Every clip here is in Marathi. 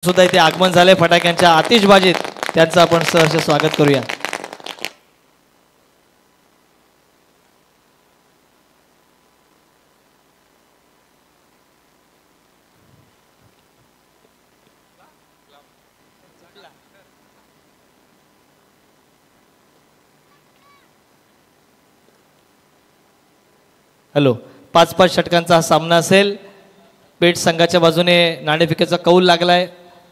सुद्धा इथे आगमन झाले फटाक्यांच्या आतिषबाजीत त्यांचं आपण सहर्ष स्वागत करूया। हॅलो, 5-5 षटकांचा हा सामना असेल। पेठ संघाच्या बाजूने नाणेफेकीचा कौल लागलाय।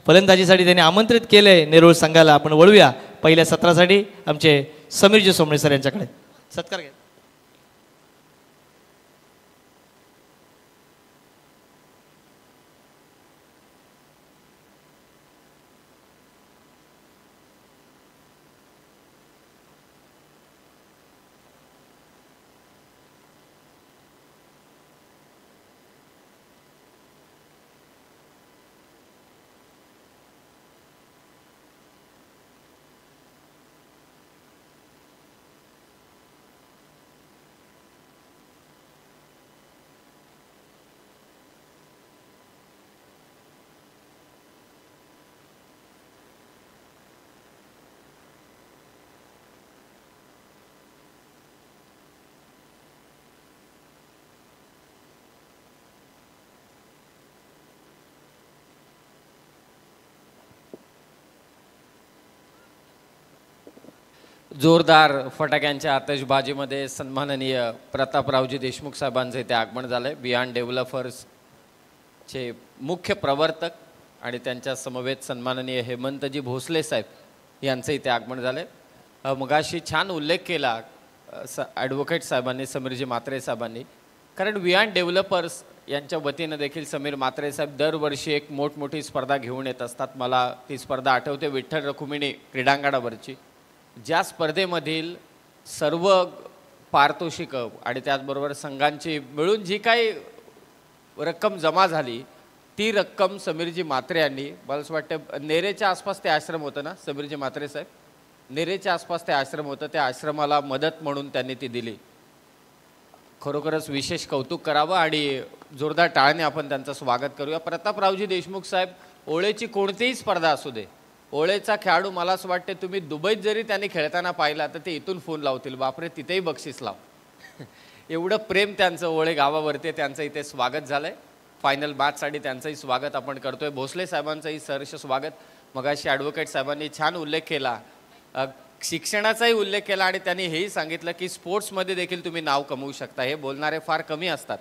फलंदाजीसाठी त्यांनी आमंत्रित केले नेरूळ संघाला। आपण वळूया पहिल्या सत्रासाठी आमचे समीरजी सोमणे सर यांच्याकडे। सत्कार घ्या। जोरदार फटाक्यांच्या आतषबाजीमध्ये सन्माननीय प्रतापरावजी देशमुख साहेबांचे इथे आगमन झाले। बियॉन्ड डेव्हलपर्स चे मुख्य प्रवर्तक आणि त्यांच्या समवेत सन्माननीय हेमंतजी भोसले साहेब यांचे इथे आगमन झाले। मगाशी छान उल्लेख केला ॲडव्होकेट साहेबांनी, समीरजी म्हात्रे साहेबांनी, कारण बियॉन्ड डेव्हलपर्स यांच्या वतीने देखील समीर म्हात्रे साहेब दरवर्षी एक मोठमोठी स्पर्धा घेऊन येत असतात। मला ती स्पर्धा आठवते, विठ्ठल रखुमिणी क्रीडांगणावरची, ज्या स्पर्धेमधील सर्व पारितोषिक आणि त्याचबरोबर संघांची मिळून जी काही रक्कम जमा झाली ती रक्कम समीरजी म्हात्रे यांनी, मला असं वाटतं नेरेच्या आसपास ते आश्रम होतं ना समीरजी म्हात्रे साहेब, नेरेच्या आसपास ते आश्रम होतं, त्या आश्रमाला मदत म्हणून त्यांनी ती दिली। खरोखरच विशेष कौतुक करावं आणि जोरदार टाळ्याने आपण त्यांचं स्वागत करूया। प्रतापरावजी देशमुख साहेब, ओळेची कोणतीही स्पर्धा असू दे, ओळेचा खेळाडू मला असं वाटते तुम्ही दुबईत जरी त्यांनी खेळताना पाहिला तर ते इथून फोन लावतील, बापरे तिथेही बक्षीस लाव। एवढं प्रेम त्यांचं ओळे गावावरती, त्यांचं इथे स्वागत झालंय। फायनल मॅचसाठी त्यांचंही स्वागत आपण करतोय। भोसले साहेबांचंही सहर्ष स्वागत। मगाशी ॲडव्होकेट साहेबांनी छान उल्लेख केला, शिक्षणाचाही उल्लेख केला आणि त्यांनी हेही सांगितलं की स्पोर्ट्समध्ये देखील तुम्ही नाव कमवू शकता। हे बोलणारे फार कमी असतात,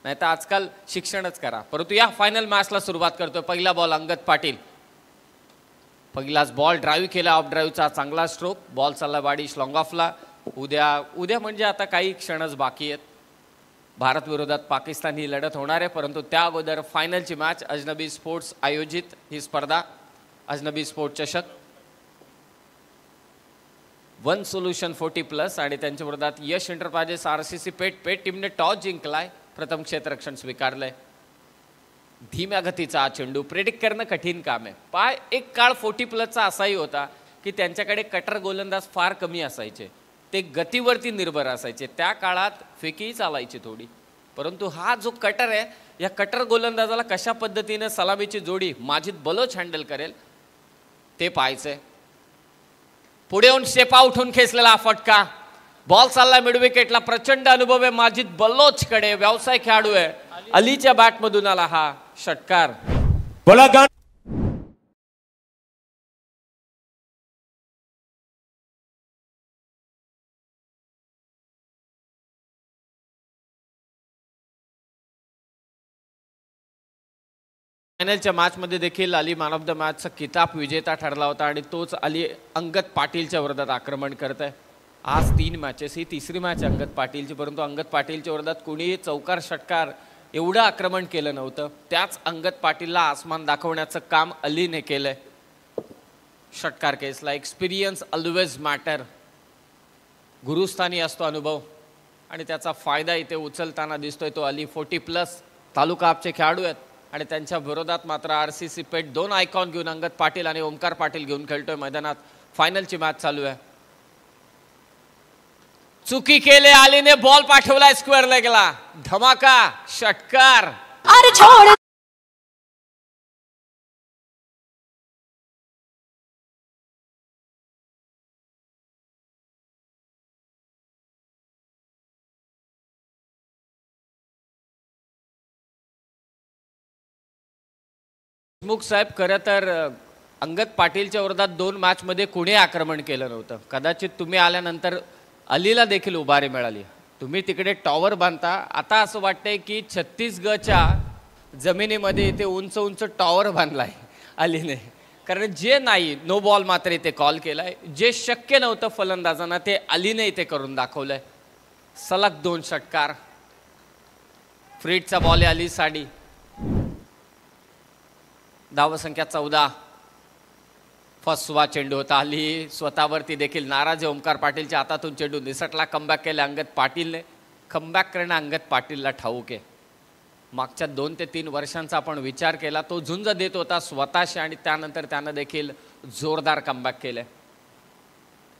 नाही तर आजकाल शिक्षणच करा। परंतु या फायनल मॅचला सुरुवात करतोय। पहिला बॉल अंगद पाटील, पहिलाच बॉल ड्राईव्ह केला, ऑफ ड्राईव्हचा चांगला स्ट्रोक, बॉल चालला बाडी लॉंग ऑफला। उद्या म्हणजे आता काही क्षणच बाकी आहेत, भारत विरोधात पाकिस्तान ही लढत होणार आहे, परंतु त्या अगोदर फायनलची मॅच अजनबी स्पोर्ट्स आयोजित ही स्पर्धा, अजनबी स्पोर्ट चषक 1 सोल्युशन 40+ आणि त्यांच्या विरोधात यश एंटरप्राइजेस RCC पेठ टीमने टॉस जिंकलाय, प्रथम क्षेत्ररक्षण स्वीकारलंय। धीम्या गतीचा चेंडू, प्रेडिक्ट करणं कठीण काम आहे। एक काळ 40+चा असाही होता की त्यांच्याकडे कटर गोलंदाज फार कमी असायचे, ते गतीवरती निर्भर असायचे, त्या काळात फेकीही चालायची थोडी, परंतु हा जो कटर आहे या कटर गोलंदाजाला कशा पद्धतीने सलामीची जोडी माजिद बलोच हँडल करेल ते पाहायचंय। पुढे येऊन स्टेप आउट होऊन खेचलेला फटका, बॉल चालला मिड विकेटला, प्रचंड अनुभव आहे माजिद बल्लोचकडे, व्यवसाय खेळाडू आहे, अलीच्या बॅटमधून आला हा षटकार। फायनलच्या मॅचमध्ये देखील अली मॅन ऑफ द मॅचचा किताब विजेता ठरला होता आणि तोच अली अंगद पाटीलच्या विरोधात आक्रमण करत आहे। आज 3 मॅचेस, ही तिसरी मॅच अंगद पाटीलची, परंतु अंगद पाटीलच्या विरोधात कोणीही चौकार षटकार एवढं आक्रमण केलं नव्हतं। त्याच अंगद पाटीलला आसमान दाखवण्याचं काम अलीने केलंय। षटकार केसला, एक्सपिरियन्स ऑलवेज मॅटर, गुरुस्थानी असतो अनुभव आणि त्याचा फायदा इथे उचलताना दिसतोय तो अली। 40+ तालुका आपचे खेळाडू आहेत आणि त्यांच्या विरोधात मात्र RCC पेठ 2 आयकॉन घेऊन अंगद पाटील आणि ओमकार पाटील घेऊन खेळतोय मैदानात। फायनलची मॅच चालू आहे। चुकी केले, अलीने बॉल पाठवलाय स्क्वेअर लेगला, धमाका षटकार। देशमुख साहेब खरं तर अंगद पाटीलच्या विरोधात 2 मॅचमध्ये कुणी आक्रमण केलं नव्हतं. कदाचित तुम्ही आल्यानंतर अलीला देखील उभारी मिळाली. तुम्ही तिकडे टॉवर बांधता. आता असं वाटतंय की छत्तीसगडच्या जमिनीमध्ये इथे उंच उंच टॉवर बांधलाय अलीने. कारण जे नाही नो बॉल मात्र इथे कॉल केलाय, जे शक्य नव्हतं फलंदाजांना ते अलीने इथे करून दाखवलंय. सलग 2 षटकार. फ्रीडचा बॉल आहे अली साडी. धावसंख्या 14. फसवा चेंडू होता. अली स्वतःवरती देखील नाराज आहे. ओमकार पाटीलच्या हातातून चेंडू निसटला. कमबॅक केला अंगद पाटीलने. कमबॅक करणं अंगद पाटीलला ठाऊक आहे. मागच्या 2 ते 3 वर्षांचा आपण विचार केला, तो झुंज देत होता स्वतःशी आणि त्यानंतर त्यानं देखील जोरदार कमबॅक केलं.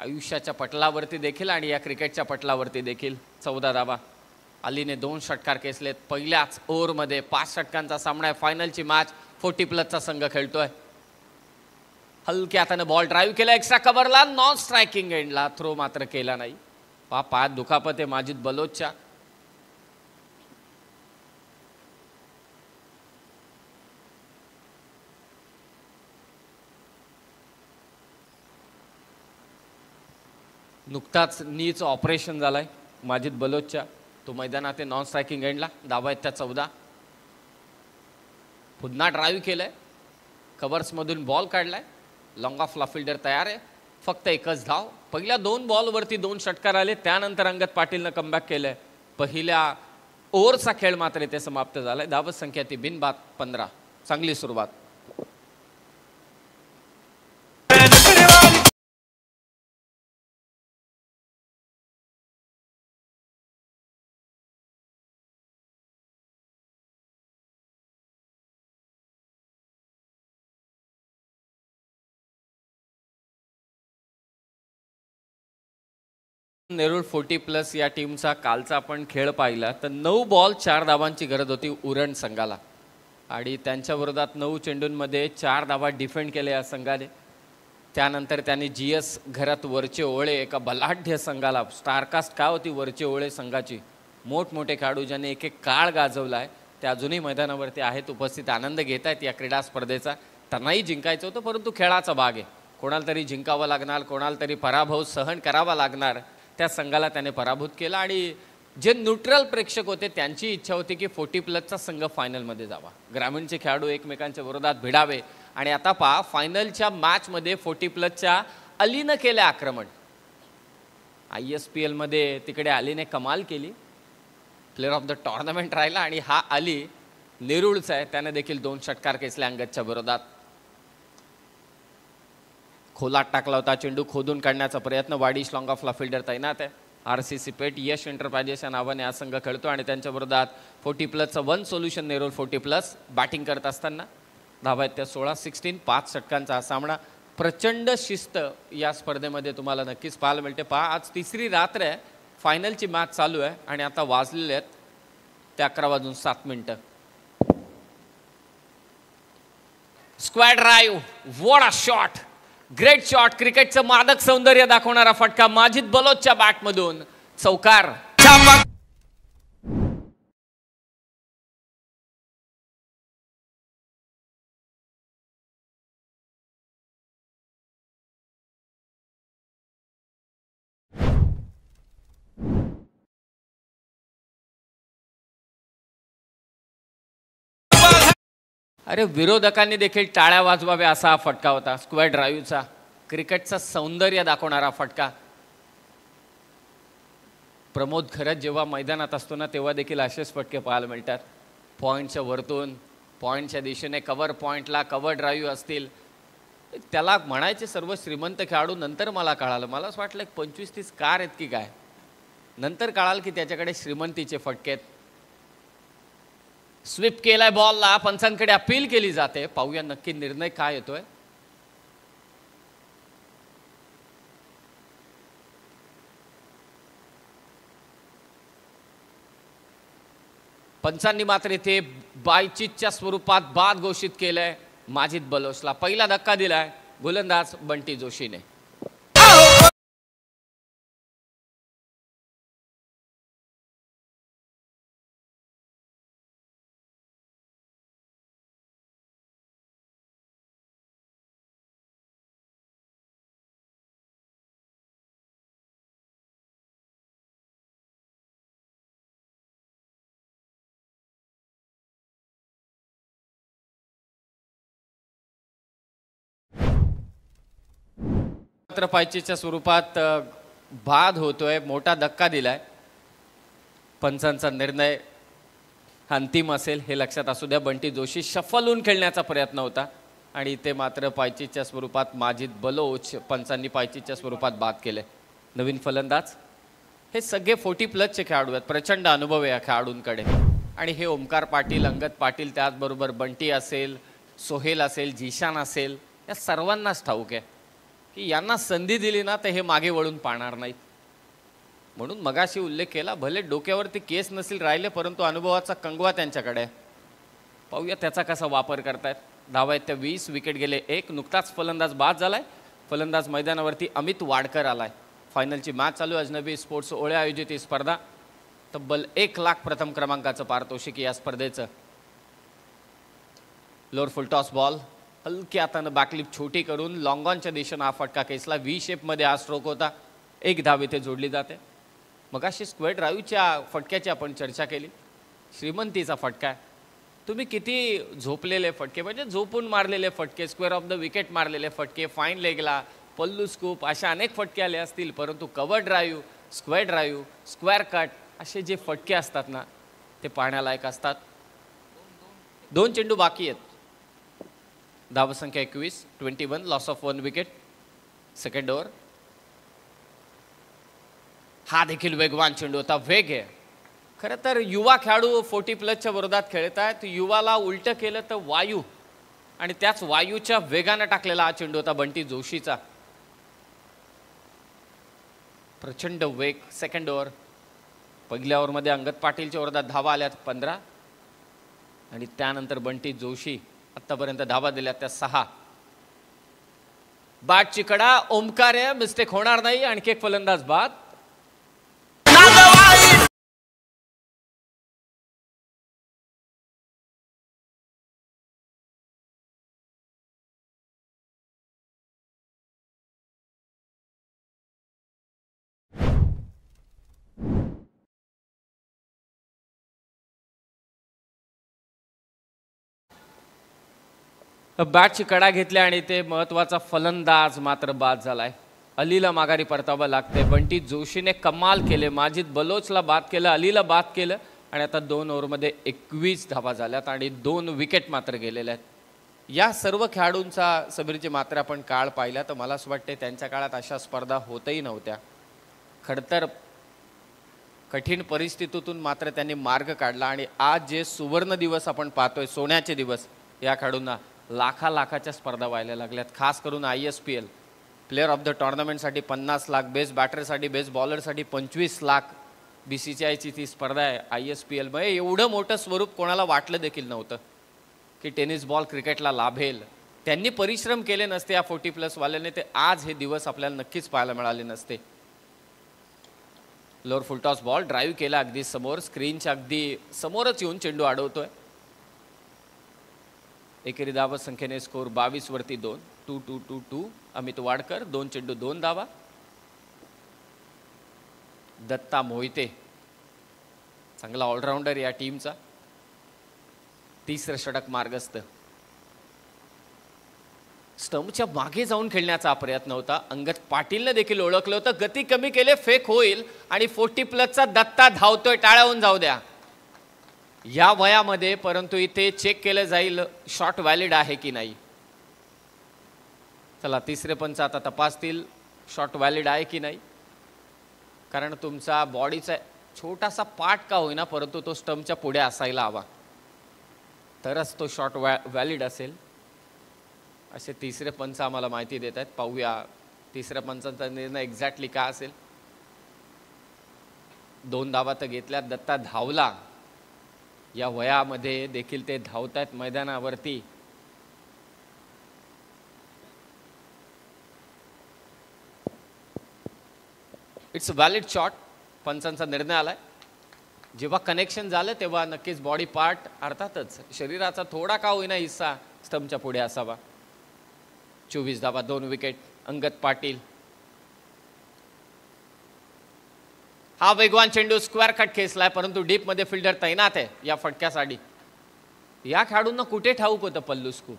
आयुष्याच्या पटलावरती देखील आणि या क्रिकेटच्या पटलावरती देखील 14 धावा. अलीने 2 षटकार केसलेत. पहिल्याच ओव्हरमध्ये 5 षटकांचा सामना आहे. फायनलची मॅच 40+ संघ खेळतोय. हलक्या हाताने बॉल ड्राईव्ह केला. एक्स्ट्रा कव्हरला. नॉन स्ट्रायकिंग एंडला. थ्रो मात्र केला नाही. पायात दुखापत आहे माजिद बलोचच्या. नुकताच नीचं ऑपरेशन झालंय माजिद बलोचच्या. तो मैदानात नॉन स्ट्रायकिंग एंडला. धावा आहेत त्या 14. पुन्हा ड्राईव्ह केलंय. कव्हर्समधून बॉल काढलाय. लॉंग ऑफ ला फिल्डर तयार आहे. फक्त एकच धाव. पहिल्या 2 बॉलवरती 2 षटकार आले. त्यानंतर अंगद पाटीलनं कमबॅक केलंय. पहिल्या ओव्हरचा खेळ मात्र इथे समाप्त झालाय. धावत संख्या ती बिनबाद 15. चांगली सुरुवात. नेरूळ 40+ या टीमचा कालचा आपण खेळ पाहिला तर 9 बॉल 4 धावांची गरज होती उरण संघाला आणि त्यांच्या विरोधात 9 चेंडूंमध्ये 4 धावा डिफेंड केल्या या संघाने. त्यानंतर त्यांनी GS घरात वरचे ओळे एका बलाढ्य संघाला. स्टारकास्ट काय होती वरचे ओळे संघाची. मोठमोठे खेळाडू ज्यांनी एक एक काळ गाजवला आहे ते अजूनही मैदानावरती आहेत, उपस्थित आनंद घेत आहेत या क्रीडा स्पर्धेचा. त्यांनाही जिंकायचं होतं परंतु खेळाचा भाग आहे. कोणाला तरी जिंकावं लागणार, कोणाला तरी पराभव सहन करावा लागणार. त्या संघाला त्याने पराभूत केला आणि जे न्यूट्रल प्रेक्षक होते त्यांची इच्छा होती की 40+ संघ फायनलमध्ये जावा. ग्रामीणचे खेळाडू एकमेकांच्या विरोधात भिडावे आणि आता पहा फायनलच्या मॅचमध्ये 40+ अलीनं केले आक्रमण. ISPL मध्ये तिकडे अलीने कमाल केली. प्लेअर ऑफ द टुर्नामेंट राहिला आणि हा अली नेरूळचा आहे. त्याने देखील 2 षटकार केसले अंगदच्या विरोधात. खोलात टाकला होता चेंडू. खोदून काढण्याचा प्रयत्न. वाडीश लॉंग ऑफला फिल्डर तैनात आहे. RCC पेट यश एंटरप्राइजेस या नावाने हा संघ खेळतो आणि त्यांच्या विरोधात 40+चं 1 सोल्युशन नेरूळ 40+ बॅटिंग करत असताना. धावा आहेत त्या 16. 5 षटकांचा हा सामना. प्रचंड शिस्त या स्पर्धेमध्ये तुम्हाला नक्कीच पाहायला मिळते. पहा आज 3री रात्र आहे. फायनलची मॅच चालू आहे आणि आता वाजलेले आहेत ते 11:07. Squad drive. What a shot. Great shot. क्रिकेटचं मादक सौंदर्य दाखवणारा फटका माजिद बलोचच्या बॅटमधून. चौकार. अरे विरोधकांनी देखील टाळ्या वाजवाव्या असा हा फटका होता. स्क्वेअर ड्राईव्हचा क्रिकेटचं सौंदर्य दाखवणारा फटका. प्रमोद खरंच जेव्हा मैदानात असतो ना तेव्हा देखील असेच फटके पाहायला मिळतात. पॉईंटच्या वरतून पॉईंटच्या दिशेने कव्हर पॉईंटला कव्हर ड्राईव्ह असतील. त्याला म्हणायचे सर्व श्रीमंत खेळाडू. नंतर मला कळालं. मला असं वाटलं 25-30 कार आहेत की काय. नंतर कळालं की त्याच्याकडे श्रीमंतीचे फटके आहेत. स्वीप केलाय बॉलला. पंचांकडे अपील केली जाते. पाहूया नक्की निर्णय काय येतोय. पंचांनी मात्र इथे बायचीच्या स्वरूपात बाद घोषित केलंय माजिद बलोचला. पहिला धक्का दिलाय गोलंदाज बंटी जोशीने. मात्र पायचीच्या स्वरूपात बाद होतोय, मोठा धक्का दिलाय. पंचांचा निर्णय अंतिम असेल हे लक्षात असू द्या. बंटी जोशी शफल होऊन खेळण्याचा प्रयत्न होता आणि ते मात्र पायचीच्या स्वरूपात माजिद बलोच पंचांनी पायचीच्या स्वरूपात बाद केले. नवीन फलंदाज हे सगळे 40+ खेळाडू आहेत. प्रचंड अनुभव आहे या खेळाडूंकडे आणि हे ओमकार पाटील, अंगद पाटील, त्याचबरोबर बंटी असेल, सोहेल असेल, झिशान असेल, या सर्वांनाच ठाऊक आहे की यांना संधी दिली ना तर हे मागे वळून पाहणार नाहीत. म्हणून मगाशी उल्लेख केला, भले डोक्यावरती केस नसेल राहिले परंतु अनुभवाचा कंगवा त्यांच्याकडे आहे. पाहूया त्याचा कसा वापर करतायत. धावा आहेत त्या 20, विकेट गेले 1. नुकताच फलंदाज बाद झालाय. फलंदाज मैदानावरती अमित वाडकर आलाय. फायनलची मॅच चालू आहे. अजनबी स्पोर्ट्स ओळे आयोजित ही स्पर्धा. तब्बल 1 लाख प्रथम क्रमांकाचं पारितोषिक या स्पर्धेचं. लोअर फुल टॉस बॉल हलक्या हातानं बॅकलिप छोटी करून लॉंग ऑनच्या दिशेनं हा फटका खेचला. V शेपमध्ये हा स्ट्रोक होता. 1 धाव इथे जोडली जाते. मगाशी स्क्वेअर ड्राईव्हच्या फटक्याची आपण चर्चा केली. श्रीमंतीचा फटका आहे. तुम्ही किती झोपलेले फटके, म्हणजे झोपून मारलेले फटके, स्क्वेअर ऑफ द विकेट मारलेले फटके, फाईन लेगला, पल्लू स्कूप अशा अनेक फटके आले असतील, परंतु कव्हर ड्राईव्ह, स्क्वेअर कट असे जे फटके असतात ना ते पाहण्यालायक असतात. 2 चेंडू बाकी आहेत. धावसंख्या 21, loss of 1 wicket. Second over. हा देखील वेगवान चेंडू होता. वेग आहे. खरं तर युवा खेळाडू 40+ विरोधात खेळत आहेत. युवाला उलटं केलं तर वायू, आणि त्याच वायूच्या वेगानं टाकलेला हा चेंडू होता बंटी जोशीचा. प्रचंड वेग. Second over. पहिल्या ओव्हरमध्ये अंगद पाटीलच्या विरोधात धावा आल्यात 15 आणि त्यानंतर बंटी जोशी आतापर्यंत धावा दिल्या त्या 6. बॅटची कडा ओमकार आहे, मिस्टेक होणार नाही. आणखी एक फलंदाज बाद. बॅटची कडा घेतल्या आणि ते महत्वाचा फलंदाज मात्र बाद झालाय. अलीला माघारी परतावं लागते. बंटी जोशीने कमाल केले. माजिद बलोचला बाद केलं, अलीला बाद केलं आणि आता 2 ओव्हरमध्ये 21 धावा झाल्यात आणि 2 विकेट मात्र गेलेल्या आहेत. या सर्व खेळाडूंचा सबीरची मात्र आपण काळ पाहिला तर मला असं वाटते त्यांच्या काळात अशा स्पर्धा होतही नव्हत्या. खडतर कठीण परिस्थितीतून मात्र त्यांनी मार्ग काढला आणि आज जे सुवर्ण दिवस आपण पाहतोय, सोन्याचे दिवस, या खेळाडूंना लाखाच्या स्पर्धा व्हायला लागल्यात. खास करून ISPL प्लेअर ऑफ द टुर्नामेंटसाठी 50 लाख, बेस्ट बॅटरसाठी, बेस्ट बॉलरसाठी 25 लाख BCCIची ती स्पर्धा आहे ISPL. म्हणजे एवढं मोठं स्वरूप कोणाला वाटलं देखील नव्हतं की टेनिस बॉल क्रिकेटला लाभेल. त्यांनी परिश्रम केले नसते या 40+ वाल्याने ते आज हे दिवस आपल्याला नक्कीच पाहायला मिळाले नसते. Lower full toss ball drive केला अगदी समोर, स्क्रीनच्या अगदी समोरच येऊन चेंडू अडवतोय. एकेरी धावा संख्येने स्कोर 22 वरती 2. अमित वाडकर 2 चेंडू 2 धावा. दत्ता मोहिते चांगला ऑलराऊंडर या टीमचा. 3रं षटक मार्गस्थ. स्टंपच्या मागे जाऊन खेळण्याचा प्रयत्न होता. अंगद पाटीलने देखील ओळखलं होतं. गती कमी केले, फेक होईल आणि 40+चा दत्ता धावतोय. टाळ्याहून जाऊ द्या या वयामध्ये, परंतु इथे चेक केलं जाईल शॉट व्हॅलिड आहे की नाही. चला, 3रे पंच आता तपासतील शॉट व्हॅलिड आहे की नाही. कारण तुमचा बॉडीचा छोटासा पार्ट का होईना परंतु तो स्टंपच्या पुढे असायला हवा, तरच तो शॉट व्हॅलिड असेल, असे 3रे पंच आम्हाला माहिती देत आहेत. पाहूया 3ऱ्या पंचांचा निर्णय एक्झॅक्टली काय असेल. 2 धावा तर घेतल्यात. दत्ता धावला. या वयामध्ये देखील ते धावतायत मैदानावरती. It's valid shot. पंचांचा निर्णय आलाय. जेव्हा कनेक्शन झालं तेव्हा नक्कीच बॉडी पार्ट, अर्थातच शरीराचा थोडा का होईना हिस्सा स्टंपच्या पुढे असावा. 24 धावा 2 विकेट. अंगद पाटील. हा वेगवान चेंडू स्क्वेअर कट खेचलाय परंतु डीप मध्ये फिल्डर तैनात आहे या फटक्यासाठी. या खेळाडूंना कुठे ठाऊक होतं पल्लू स्कूप,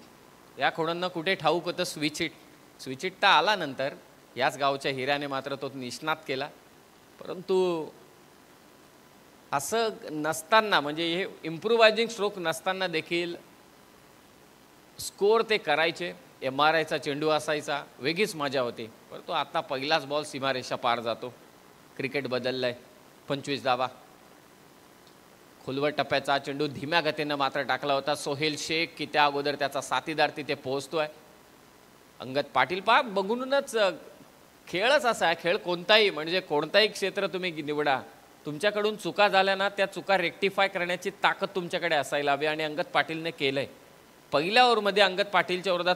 या खेळाडूंना कुठे ठाऊक होतं स्विच हिट. स्विच हिट तर आला नंतर, याच गावच्या हिऱ्याने मात्र तो निष्णात केला. परंतु असं नसताना म्हणजे हे इम्प्रुव्हायझिंग स्ट्रोक नसताना देखील स्कोअर ते करायचे. MRIचा चेंडू असायचा, वेगळीच मजा होती. परंतु आता पहिलाच बॉल सीमारेषा पार जातो. क्रिकेट बदललंय. 25 धावा. खोलवर टप्प्याचा चेंडू धीम्या गतीनं मात्र टाकला होता सोहेल शेख की त्या अगोदर त्याचा साथीदार तिथे पोहोचतोय. अंगद पाटील पहा बघूनच खेळच असा आहे. खेळ कोणताही म्हणजे कोणताही क्षेत्र तुम्ही निवडा, तुमच्याकडून चुका झाल्या ना त्या चुका रेक्टिफाय करण्याची ताकद तुमच्याकडे असायला हवी आणि अंगद पाटीलने केलंय. पहिल्या ओव्हरमध्ये अंगद पाटीलच्या विरोधात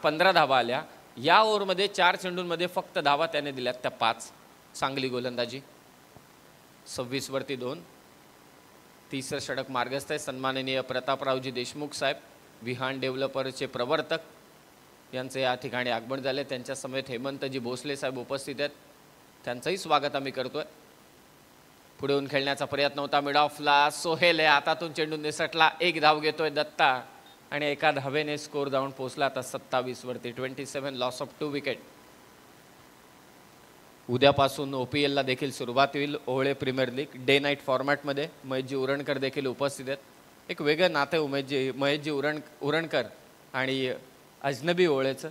15 धावा आल्या. या ओव्हरमध्ये 4 चेंडूंमध्ये फक्त धावा त्याने दिल्यात त्या 5. चांगली गोलंदाजी. 26 वरती 2. तिसरं षटक मार्गस्थ आहे. सन्माननीय प्रतापरावजी देशमुख साहेब विहान डेव्हलपरचे प्रवर्तक यांचे या ठिकाणी आगमन झाले. त्यांच्या समेत हेमंतजी भोसले साहेब उपस्थित आहेत. त्यांचंही स्वागत आम्ही करतोय. पुढे येऊन खेळण्याचा प्रयत्न होता. मिड ऑफला सोहेल आहे. हातातून चेंडू निसटला. 1 धाव घेतोय दत्ता आणि एका धावेने स्कोर जाऊन पोहोचला. आता 27 वरती 27. Loss of 2 wicket. उद्यापासून OPL ला देखील सुरुवात होईल. ओहळे प्रीमियर लीग डे नाईट फॉर्मॅटमध्ये. महेशजी उरणकर देखील उपस्थित आहेत. एक वेगळं नाते महेशजी उरणकर आणि अजनबी ओहळेचं.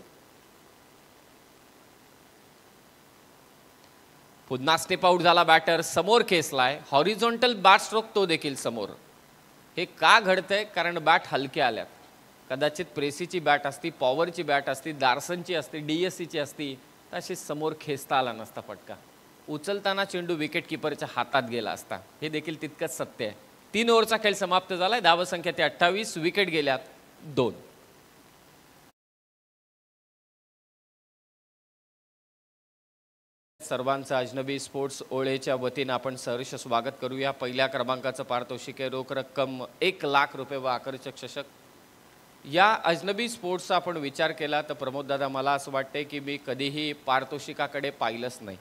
पुन्हा स्टेप आउट झाला बॅटर. समोर खेचलाय. हॉरिझॉन्टल बॅट स्ट्रोक तो देखील समोर. हे का घडतंय? कारण बॅट हलक्या आल्यात. कदाचित प्रेसीची बॅट असती, पॉवरची बॅट असती, दार्सनची असती, DSCची असती तर अशी समोर खेचता आला नसता फटका. उचलताना चेंडू विकेट किपरच्या हातात गेला असता. हे देखील तितकंच सत्य आहे. 3 ओव्हरचा खेळ समाप्त झालाय. धावसंख्या ते 28. विकेट गेल्यात 2. सर्वांचं अजनबी स्पोर्ट्स ओळेच्या वतीनं आपण सहर्ष स्वागत करूया. पहिल्या क्रमांकाचं पारितोषिक आहे. रोख रक्कम 1 लाख रुपये व आकर्षक चषक. या अजनबी स्पोर्ट्सचा आपण विचार केला तर प्रमोद दादा मला असं वाटतंय की मी कधीही पारितोषिकाकडे पाहिलंच नाही.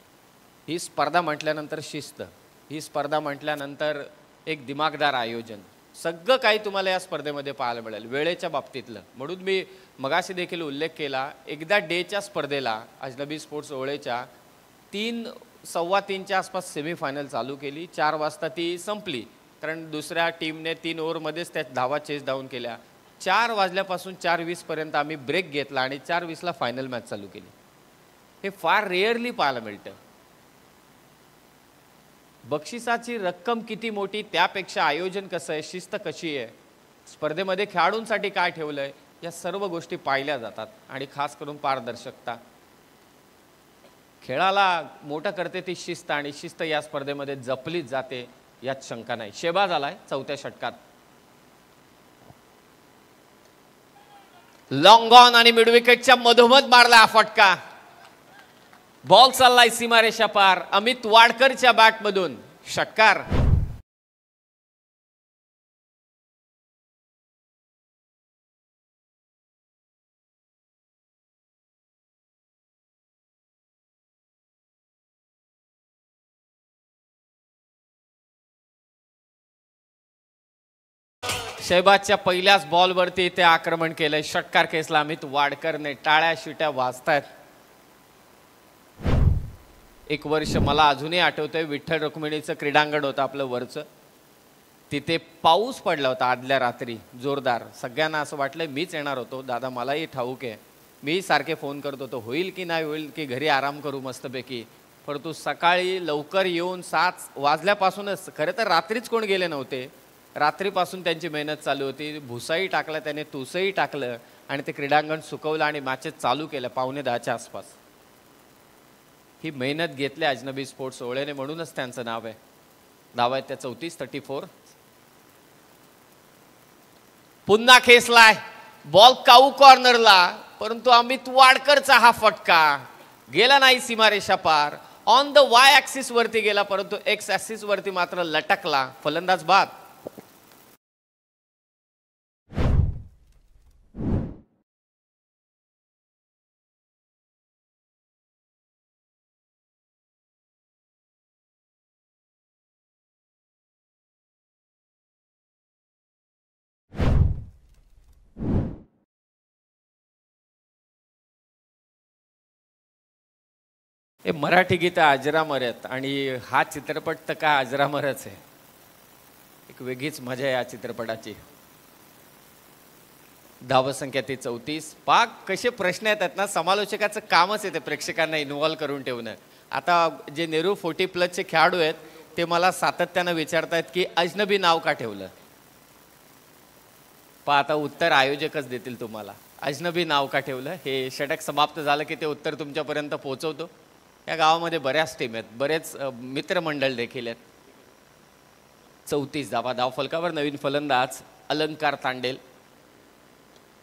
ही स्पर्धा म्हटल्यानंतर शिस्त, ही स्पर्धा म्हटल्यानंतर एक दिमागदार आयोजन, सगळं काही तुम्हाला या स्पर्धेमध्ये पाहायला मिळेल वेळेच्या बाबतीतलं. म्हणून मी मगाशी देखील उल्लेख केला. एकदा डेच्या स्पर्धेला अजनबी स्पोर्ट्स ओळेच्या 3 सव्वा 3च्या आसपास सेमीफायनल चालू केली. 4 वाजता ती संपली कारण दुसऱ्या टीमने 3 ओव्हरमध्येच त्या धावा चेस डाऊन केल्या. 4 वाजल्यापासून 4:20 पर्यंत आम्ही ब्रेक घेतला आणि 4:20ला फायनल मॅच चालू केली. हे फार रेअरली पाहायला मिळतं. बक्षिसाची रक्कम किती मोठी त्यापेक्षा आयोजन कसं आहे, शिस्त कशी आहे, स्पर्धेमध्ये खेळाडूंसाठी काय ठेवलंय, या सर्व गोष्टी पाहिल्या जातात आणि खास करून पारदर्शकता. खेळाला मोठं करते ती शिस्त आणि शिस्त या स्पर्धेमध्ये जपलीच जाते यात शंका नाही. शेबाज आलाय 4थ्या षटकात. लॉंग ऑन आणि मिड विकेटच्या मधोमध मारला हा फटका. बॉल चाललाय सीमारेषा पार. अमित वाडकरच्या बॅटमधून षटकार. शहबाजच्या पहिल्याच बॉलवरती ते आक्रमण केलंय. षटकार खेचला अमित वाडकरने. टाळ्या शिट्या वाजतायत. 1 वर्ष मला अजूनही आठवतंय. विठ्ठल रुक्मिणीचं क्रीडांगण होतं आपलं वरचं. तिथे पाऊस पडला होता आदल्या रात्री जोरदार. सगळ्यांना असं वाटलं मीच येणार होतो. दादा मलाही ठाऊक आहे. मी सारखे फोन करत होतो होईल की नाही होईल की घरी आराम करू मस्तपैकी. परंतु सकाळी लवकर येऊन 7 वाजल्यापासूनच, खरं तर रात्रीच कोण गेले नव्हते, रात्रीपासून त्यांची मेहनत चालू होती. भुसाही टाकला त्याने, तुसही टाकलं आणि ते क्रीडांगण सुकवलं आणि मॅचेस चालू केलं 9:15च्या आसपास. ही मेहनत घेतली अजनबी स्पोर्ट्स ओळेने म्हणूनच त्यांचं नाव आहे. धावा आहेत त्या 34. पुन्हा खेचलाय. बॉल काऊ कॉर्नरला, परंतु अमित वाडकरचा हा फटका गेला नाही सीमारेषा पार. ऑन द वाय ॲक्सिस वरती गेला परंतु एक्स ॲक्सिस वरती मात्र लटकला. फलंदाज बाद. हे मराठी गीत अजरामर आहेत आणि हा चित्रपट तर काय अजरामरच आहे. एक वेगळीच मजा आहे या चित्रपटाची. धावसंख्या ती 34. पाक कसे प्रश्न येतात ना, समालोचकाचं कामच येते प्रेक्षकांना इन्व्हॉल्व करून ठेवणं. आता जे नेहरू 40+ खेळाडू आहेत ते मला सातत्यानं विचारतायत की अजनबी नाव का ठेवलं. पण आता उत्तर आयोजकच देतील तुम्हाला. अजनबी नाव का ठेवलं हे षटक समाप्त झालं की ते उत्तर तुमच्यापर्यंत पोहोचवतो. या गावामध्ये बऱ्याच टीम आहेत, बरेच मित्रमंडळ देखील आहेत. 34 धावा धावफलकावर. नवीन फलंदाज अलंकार तांडेल.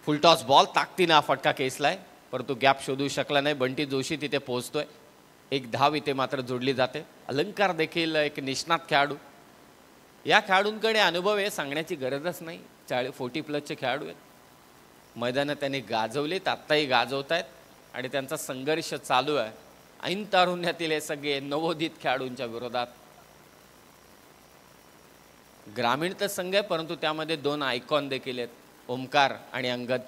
फुलटॉस बॉल, ताकदीनं हा फटका खेचलाय परंतु गॅप शोधू शकला नाही. बंटी जोशी तिथे पोहोचतोय. एक धाव इथे मात्र जोडली जाते. अलंकार देखील एक निष्णात खेळाडू. या खेळाडूंकडे अनुभव आहे सांगण्याची गरजच नाही. 40+ खेळाडू आहेत. मैदानं त्यांनी गाजवलीत, आत्ताही गाजवत आहेत आणि त्यांचा संघर्ष चालू आहे. ऐन तारुण्यातील हे सगळे नवोदित खेळाडूंच्या विरोधात. ग्रामीण तर संघ आहे परंतु त्यामध्ये 2 आयकॉन देखील आहेत, ओमकार आणि Angad.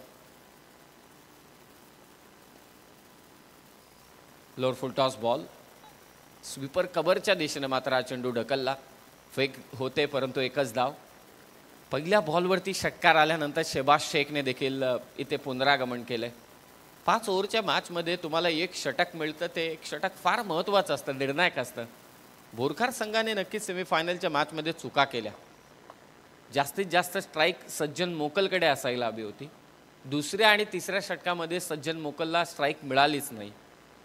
Lower full toss ball. Sweeper कव्हरच्या दिशेने मात्र हा चेंडू ढकलला. फेक होते परंतु एकच धाव. पहिल्या बॉलवरती षटकार आल्यानंतर शेबाज शेखने देखील इथे पुनरागमन केलंय. 5 ओव्हरच्या मॅचमध्ये तुम्हाला एक षटक मिळतं, ते एक षटक फार महत्त्वाचं असतं, निर्णायक असतं. बोरखार संघाने नक्कीच सेमीफायनलच्या मॅचमध्ये चुका केल्या. जास्तीत जास्त स्ट्राईक सज्जन मोकलकडे असायला हवी होती. दुसऱ्या आणि तिसऱ्या षटकामध्ये सज्जन मोकलला स्ट्राईक मिळालीच नाही.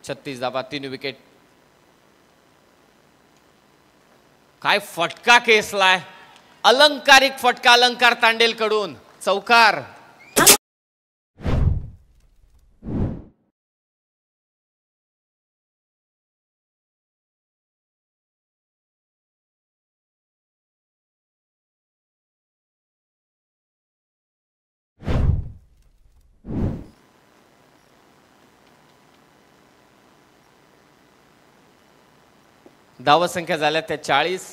36 धावा, 3 विकेट. काय फटका खेचलाय, अलंकारिक फटका अलंकार तांडेल कडून. चौकार. धावसंख्या झाल्या त्या 40.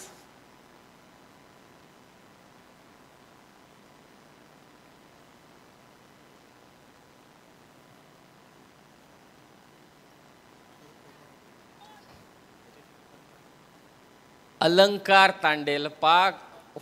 अलंकार तांडेल. पाक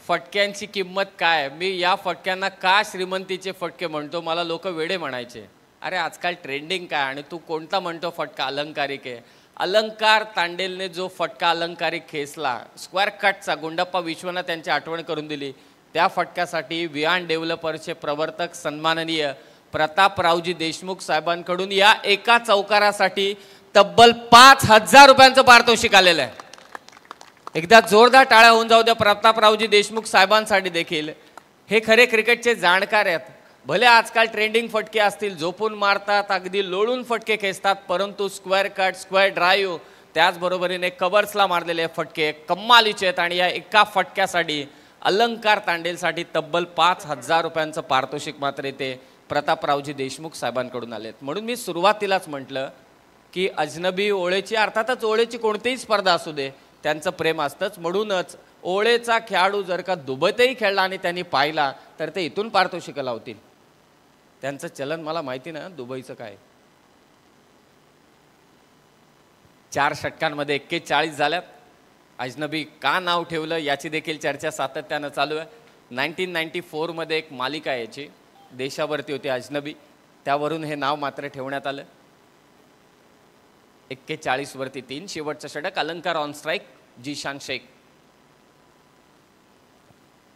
फटक्यांची किंमत काय. मी या फटक्यांना का श्रीमंतीचे फटके म्हणतो. मला लोक वेडे म्हणायचे. अरे आजकाल ट्रेंडिंग काय आणि तू कोणता म्हणतो फटका अलंकारिक आहे. अलंकार तांडेलने जो फटका अलंकारिक खेचला, स्क्वेअर कटचा, गुंडप्पा विश्वनाथ त्यांची आठवण करून दिली. त्या फटक्यासाठी विहान डेव्हलपर्सचे प्रवर्तक सन्माननीय प्रतापरावजी देशमुख साहेबांकडून या एका चौकारासाठी तब्बल 5,000 रुपयांचं पारितोषिक आलेलं आहे. एकदा जोरदार टाळ्या होऊन जाऊ द्या प्रतापरावजी देशमुख साहेबांसाठी देखील. हे खरे क्रिकेटचे जाणकार आहेत. भले आजकाल ट्रेंडिंग फटके असतील, झोपून मारतात, अगदी लोळून फटके खेचतात, परंतु स्क्वेअर कट, स्क्वेअर ड्राईव्ह, त्याचबरोबरीने कव्हर्सला मारलेले फटके कमालीचे आहेत. आणि या एका फटक्यासाठी अलंकार तांडेलसाठी तब्बल 5,000 रुपयांचं पारितोषिक मात्र इथे प्रतापरावजी देशमुख साहेबांकडून आलेत. म्हणून मी सुरुवातीलाच म्हटलं की अजनबी ओळेची, अर्थातच ओळेची कोणतीही स्पर्धा असू दे, त्यांचं प्रेम असतंच. म्हणूनच ओळेचा खेळाडू जर का दुबईतही खेळला आणि त्यांनी पाहिला तर ते इथून पारितोषिक लावतील. त्यांचं चलन मला माहिती ना दुबईचं काय. 4 षटकांमध्ये 41 झाल्यात. अजनबी का नाव ठेवलं याची देखील चर्चा सातत्यानं चालू आहे. 1994 मध्ये एक मालिका याची देशावरती होती अजनबी, त्यावरून हे नाव मात्र ठेवण्यात आलं. 41 वरती 3. शेवटचं षटक अलंकार ऑन स्ट्राईक, जीशान शेख.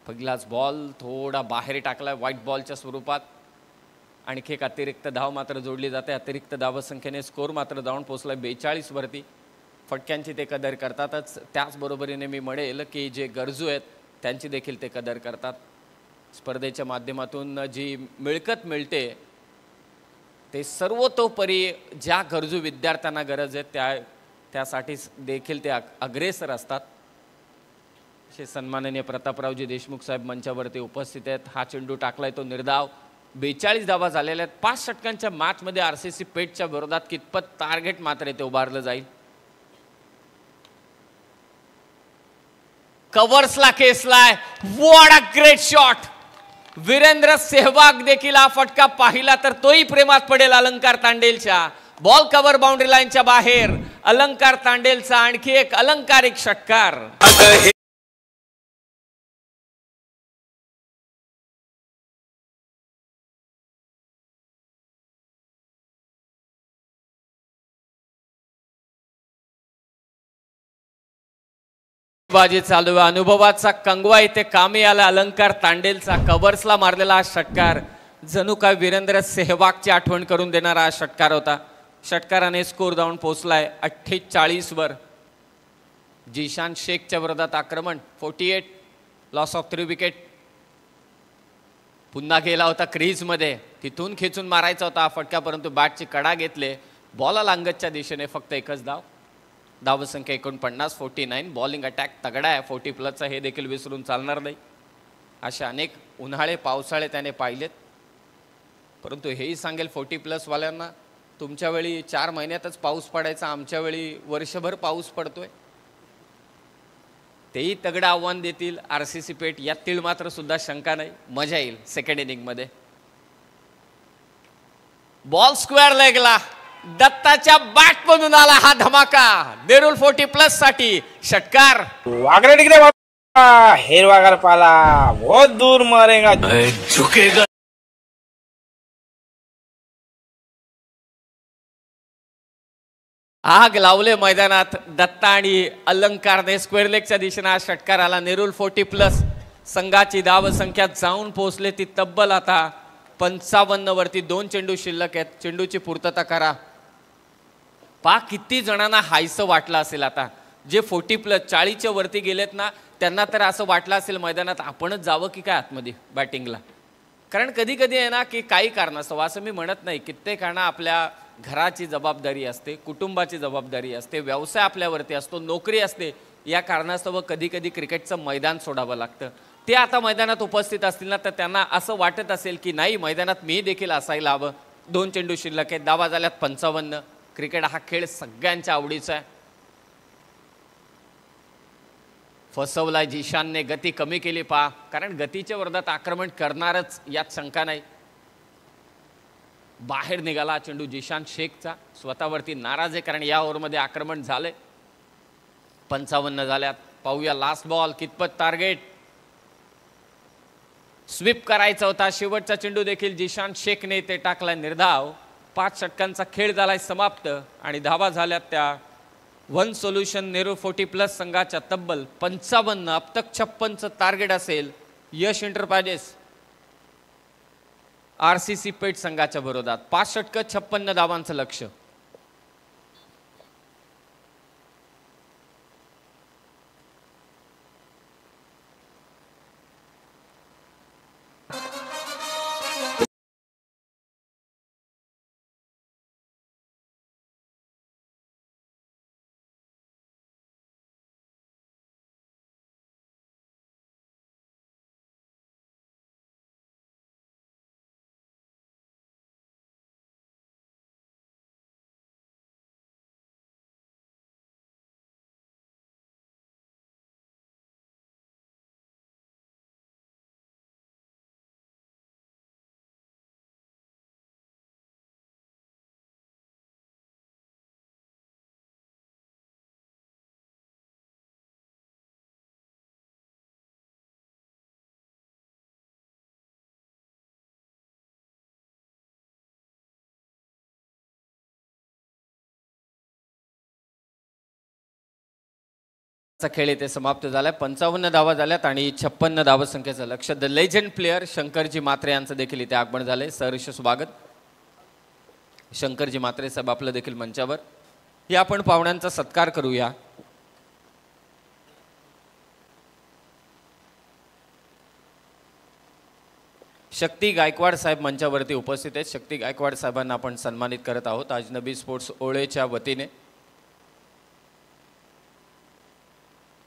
पहिलाच बॉल थोडा बाहेर टाकलाय व्हाईट बॉलच्या स्वरूपात. आणखी एक अतिरिक्त धाव मात्र जोडली जाते. अतिरिक्त धावसंख्येने स्कोर मात्र जाऊन पोहोचलाय 42 वरती. फटक्यांची ते कदर करतातच, त्याचबरोबरीने मी म्हणेल की जे गरजू आहेत त्यांची देखील ते कदर करतात. स्पर्धेच्या माध्यमातून जी मिळकत मिळते ते सर्वतोपरी ज्या गरजू विद्यार्थ्यांना गरज आहे त्यासाठी देखील ते अग्रेसर असतात. असे सन्माननीय प्रतापरावजी देशमुख साहेब मंचावरती उपस्थित आहेत. हा चेंडू टाकलाय तो निर्धाव. 42 धावा झालेल्या आहेत. 5 षटकांच्या मॅचमध्ये RCC पेटच्या विरोधात कितपत टार्गेट मात्र ते उभारलं जाईल. कव्हर्सला खेचलाय. What a great shot. Virender Sehwag देखील हा फटका पाहिला तर तोही प्रेमात पडेल अलंकार तांडेलच्या. बॉल कव्हर बाउंड्री लाईनच्या बाहेर. अलंकार तांडेलचा आणखी एक अलंकारिक षटकार। बाजी चालू आहे, अनुभवाचा कंगवा इथे कामी आला। अलंकार तांडेलचा कव्हर्सला मारलेला हा षटकार जणू काय वीरेंद्र सेहवागची आठवण करून देणारा हा षटकार होता। षटकाराने स्कोर जाऊन पोहोचलाय 48 वर। जिशान शेखच्या विरोधात आक्रमण 48, लॉस ऑफ 3 विकेट। पुन्हा गेला होता क्रीज मध्ये, तिथून खेचून मारायचा होता हा फटका, परंतु बॅटची कडा घेतले। बॉल लांगतच्या दिशेने फक्त एकच धाव। धावसंख्या 49, 49। बॉलिंग अटॅक तगडा आहे 40+चा, हे देखील विसरून चालणार नाही। असे अनेक उन्हाळे पावसाळे त्याने पाहिलेत, परंतु हेही सांगेल 40+ वाल्यांना, तुमच्या वेळी 4 महिन्यातच पाऊस पडायचा, आमच्या वेळी वर्षभर पाऊस पडतोय। तेही तगडं आव्हान देतील आरसीसी पेठ, यात तीळ मात्र सुद्धा शंका नाही। मजा येईल सेकंड इनिंग मध्ये। बॉल स्क्वेअर लेगला, दत्ताच्या बॅट मधून आला हा धमाका। नेरूळ 40+ साठी षटकार। वागरे टिकरे हिरवागार पाला, बहुत दूर मारेगा, झुकेगा। आग लावले मैदानात दत्ता आणि अलंकारने स्क्वेअर लेगच्या दिशेने हा षटकार आला। नेरूळ 40+, संघाची धाव संख्या जाऊन पोहोचले ती तब्बल आता 55 वरती। 2 चेंडू शिल्लक आहेत, चेंडूची पूर्तता करा। किती जणांना हायसं वाटलं असेल आता, जे 40+, 40च्या वरती गेलेत ना, त्यांना तर असं वाटलं असेल मैदानात आपणच जावं की काय आतमध्ये बॅटिंगला। कारण कधी कधी आहे ना की काही कारणास्तव, असं मी म्हणत नाही, कित्येकांना आपल्या घराची जबाबदारी असते, कुटुंबाची जबाबदारी असते, व्यवसाय आपल्यावरती असतो, नोकरी असते, या कारणास्तव कधी कधी क्रिकेटचं मैदान सोडावं लागतं। ते आता मैदानात उपस्थित असतील ना, तर त्यांना असं वाटत असेल की नाही, मैदानात मी देखील असायला हवं। 2 चेंडू शिल्लक आहेत, धावा झाल्यात 55। क्रिकेट हा खेळ सगळ्यांच्या आवडीचा आहे। फसवलाय जिशानने, गती कमी केली पहा, कारण गतीच्या विरोधात आक्रमण करणारच यात शंका नाही। बाहेर निघाला चेंडू जिशान शेखचा, स्वतःवरती नाराज आहे कारण या ओव्हरमध्ये आक्रमण झाले। 55 झाल्यात। पाहूया लास्ट बॉल कितपत टार्गेट। स्वीप करायचा होता, शेवटचा चेंडू देखील जिशान शेखने ते टाकलाय निर्धाव। 5 षटकांचा खेळ झालाय समाप्त आणि धावा झाल्यात त्या 1 सोल्युशन नेरूळ 40+ संघाच्या तब्बल 55। अब तक 56चं टार्गेट असेल यश एंटरप्राइजेस आरसीसी पेठ संघाच्या विरोधात। 5 षटकं 56 धावांचं लक्ष्य। खेळ इथे समाप्त झालाय। 55 धावा झाल्यात आणि 56 धावसंख्येचं लक्ष्य। द लेजंड प्लेयर शंकरजी मात्रे यांचं देखील इथे आगमन झालंय। सहर्ष स्वागत शंकरजी मात्रे साहेब, आपलं देखील मंचावर या। आपण पाहुण्यांचा सत्कार करूया। शक्ती गायकवाड साहेब मंचावरती उपस्थित आहेत। शक्ती गायकवाड साहेबांना आपण सन्मानित करत आहोत अजनबी स्पोर्ट्स ओळेच्या वतीने।